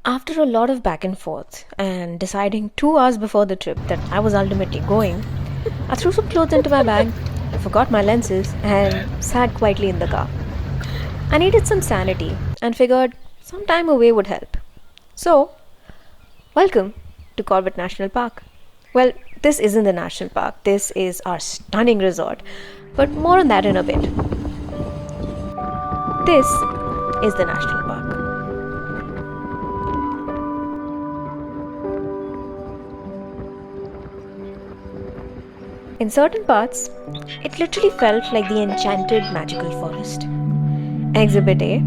After a lot of back and forth and deciding 2 hours before the trip that I was ultimately going, I threw some clothes into my bag, forgot my lenses, and sat quietly in the car. I needed some sanity and figured some time away would help. So, welcome to Corbett National Park. Well, this isn't the national park, this is our stunning resort, but more on that in a bit. This is the national park. In certain parts, it literally felt like the enchanted magical forest. Exhibit A.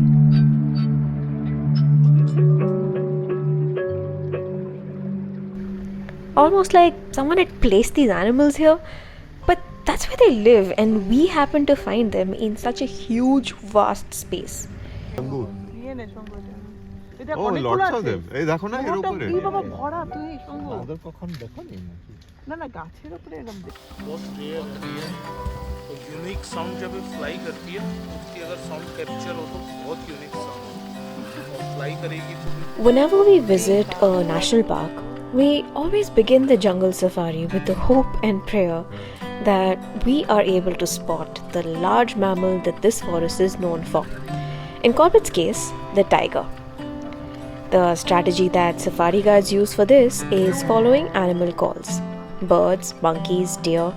Almost like someone had placed these animals here, but that's where they live, and we happen to find them in such a huge, vast space. Oh, lots of them. এই দেখো না এর উপরে। বাবা ভরা তুই শঙ্খ। আদর কখন দেখো নি? না না গাছের উপরে এরকম बहुत रेयर है तो यूनिक साउंड जब ये फ्लाई करती है उसकी अगर साउंड कैप्चर हो तो बहुत यूनिक साउंड और फ्लाई करेगी तो Whenever we visit a national park, we always begin the jungle safari with the hope and prayer that we are able to spot the large mammal that this forest is known for. In Corbett's case, the tiger. The strategy that safari guides use for this is following animal calls. Birds, monkeys, deer,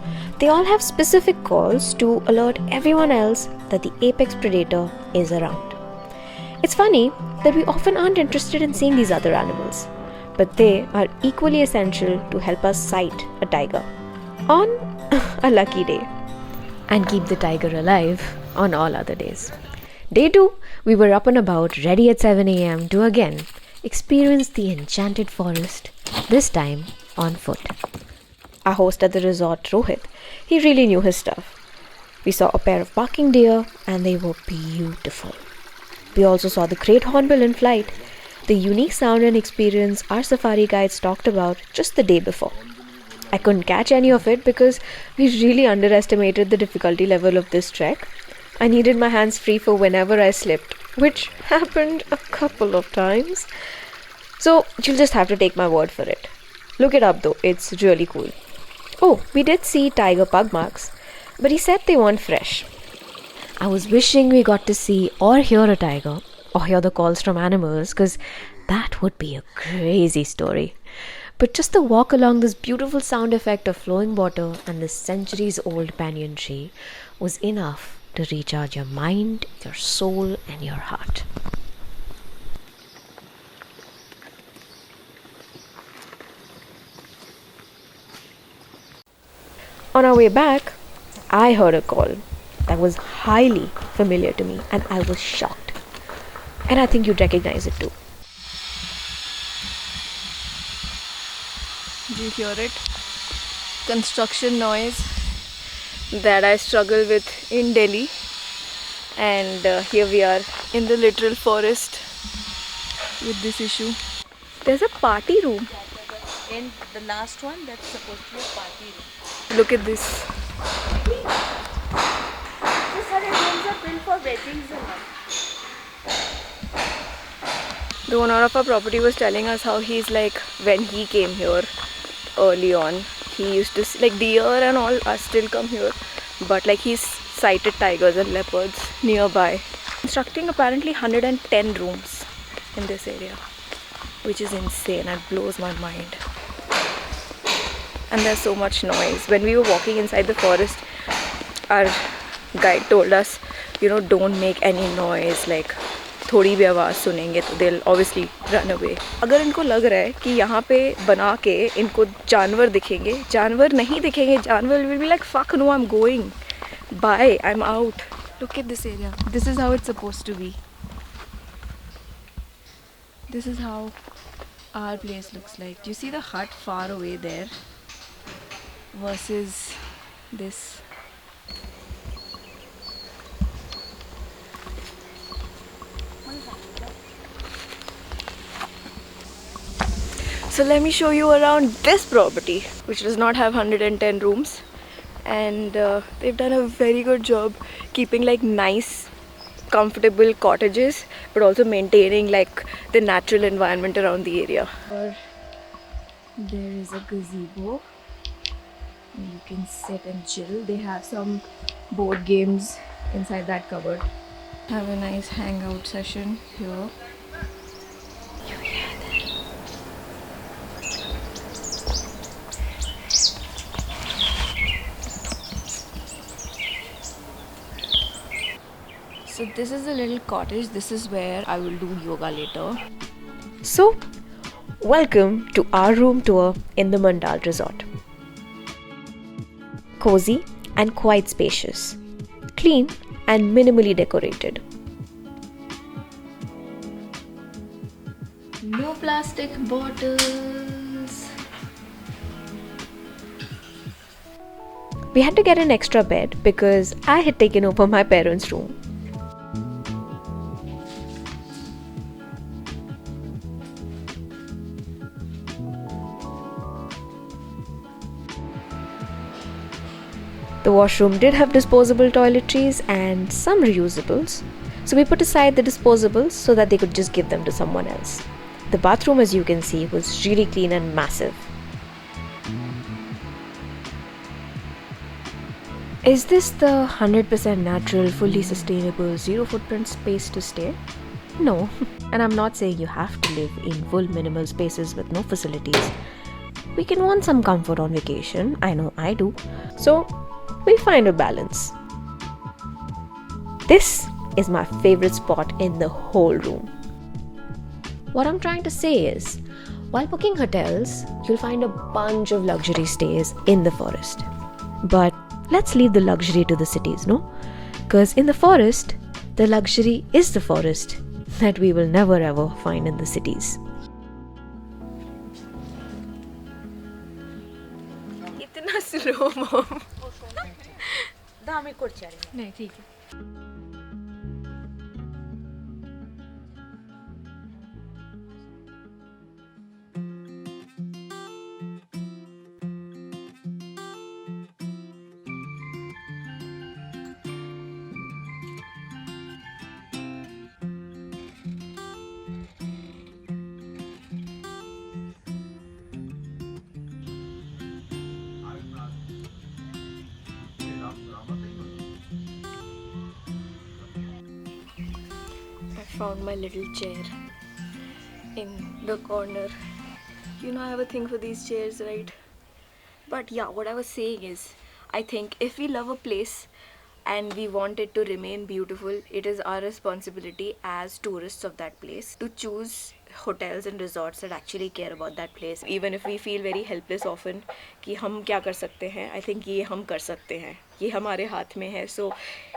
they all have specific calls to alert everyone else that the apex predator is around. It's funny that we often aren't interested in seeing these other animals, but they are equally essential to help us sight a tiger on a lucky day and keep the tiger alive on all other days. Day 2, we were up and about, ready at 7 a.m. to again experience the enchanted forest, this time on foot. Our host at the resort, Rohit, he really knew his stuff. We saw a pair of barking deer and they were beautiful. We also saw the great hornbill in flight, the unique sound and experience our safari guides talked about just the day before. I couldn't catch any of it because we really underestimated the difficulty level of this trek. I needed my hands free for whenever I slipped, which happened a couple of times. So you'll just have to take my word for it. Look it up though, it's really cool. Oh, we did see tiger pug marks, but he said they weren't fresh. I was wishing we got to see or hear a tiger, or hear the calls from animals, because that would be a crazy story. But just the walk along this beautiful sound effect of flowing water and this centuries-old banyan tree was enough to recharge your mind, your soul, and your heart. On our way back, I heard a call that was highly familiar to me, and I was shocked. And I think you'd recognize it too. Do you hear it? Construction noise that I struggle with in Delhi, and here we are in the literal forest with this issue. There's a party room. And the last one that's supposed to be a party room. Look at this. These are rooms are built for weddings and all. The owner of our property was telling us how he's like, when he came here early on, he used to see, like, deer and all are still come here, but like he's sighted tigers and leopards nearby. Constructing apparently 110 rooms in this area, which is insane and blows my mind. And there's so much noise. When we were walking inside the forest, our guide told us, don't make any noise, like थोड़ी भी आवाज़ सुनेंगे तो they'll obviously run away. अगर इनको लग रहा है कि यहाँ पे बना के इनको जानवर दिखेंगे, जानवर नहीं दिखेंगे, जानवर will be like, fuck no, I'm going, bye, I'm out. Look at this area. This is how it's supposed to be. This is how our place looks like. Do you see the hut far away there versus this? So let me show you around this property, which does not have 110 rooms, and they've done a very good job keeping like nice comfortable cottages, but also maintaining like the natural environment around the area. Or there is a gazebo. You can sit and chill. They have some board games inside that cupboard. Have a nice hangout session here. You hear that? So this is a little cottage. This is where I will do yoga later. So, welcome to our room tour in the Mandaal Resort. Cozy and quite spacious, clean and minimally decorated. No plastic bottles. We had to get an extra bed because I had taken over my parents' room. The washroom did have disposable toiletries and some reusables, so we put aside the disposables so that they could just give them to someone else. The bathroom, as you can see, was really clean and massive. Is this the 100% natural, fully sustainable, zero footprint space to stay? No, and I'm not saying you have to live in full minimal spaces with no facilities. We can want some comfort on vacation, I know I do. So, we find a balance. This is my favorite spot in the whole room. What I'm trying to say is, while booking hotels, you'll find a bunch of luxury stays in the forest. But let's leave the luxury to the cities, no? Because in the forest, the luxury is the forest that we will never ever find in the cities. इतना slow, mom. दामी करছি আরে नहीं ठीक है. Found my little chair in the corner. You know, I have a thing for these chairs, right? But yeah, what I was saying is, I think if we love a place and we want it to remain beautiful, it is our responsibility as tourists of that place to choose hotels and resorts that actually care about that place. Even if we feel very helpless often कि हम क्या कर सकते हैं, I think ये हम कर सकते हैं, ये हमारे हाथ में है. So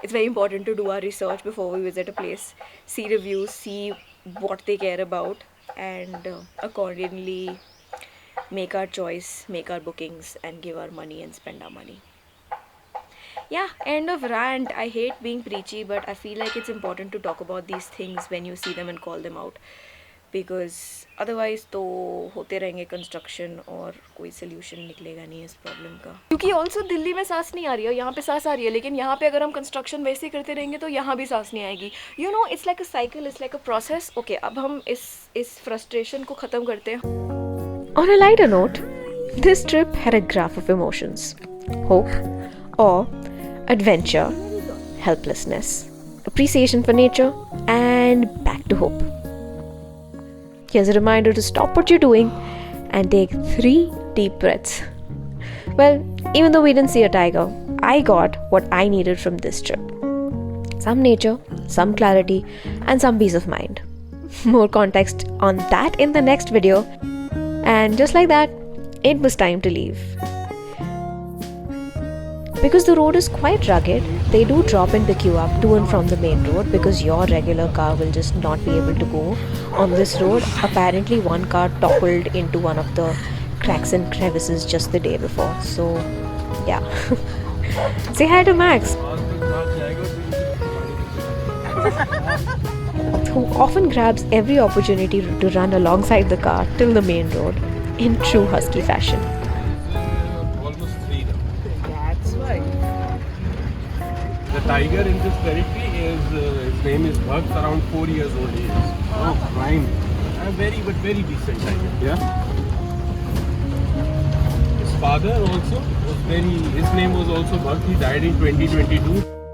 it's very important to do our research before we visit a place, see reviews, see what they care about, and accordingly make our choice, make our bookings, and give our money and spend our money. Yeah, end of rant. I hate being preachy, but I feel like it's important to talk about these things when you see them and call them out, because otherwise तो होते रहेंगे construction और कोई solution निकलेगा नहीं इस problem का. क्योंकि also दिल्ली में सांस नहीं आ रही है, यहाँ पे सांस आ रही है, लेकिन यहाँ पे अगर हम construction वैसे ही करते रहेंगे तो यहाँ भी सांस नहीं आएगी. You know, it's like a cycle, it's like a process. Okay, अब हम इस frustration को ख़त्म करते हैं. On a lighter note, this trip had a graph of emotions: hope, awe, adventure, helplessness, appreciation for nature, and back to hope. Here's a reminder to stop what you're doing and take 3 deep breaths. Well, even though we didn't see a tiger, I got what I needed from this trip: some nature, some clarity, and some peace of mind. More context on that in the next video. And just like that, it was time to leave. Because the road is quite rugged, they do drop and pick you up to and from the main road, because your regular car will just not be able to go on this road. Apparently one car toppled into one of the cracks and crevices just the day before. So yeah. Say hi to Max, who often grabs every opportunity to run alongside the car till the main road in true husky fashion. Almost 3 now. That's why. The tiger in this territory is his name is Bhakt, around 4 years old he is. Oh, prime. A very decent tiger. Yeah. His father also was his name was also Bhakt. He died in 2022.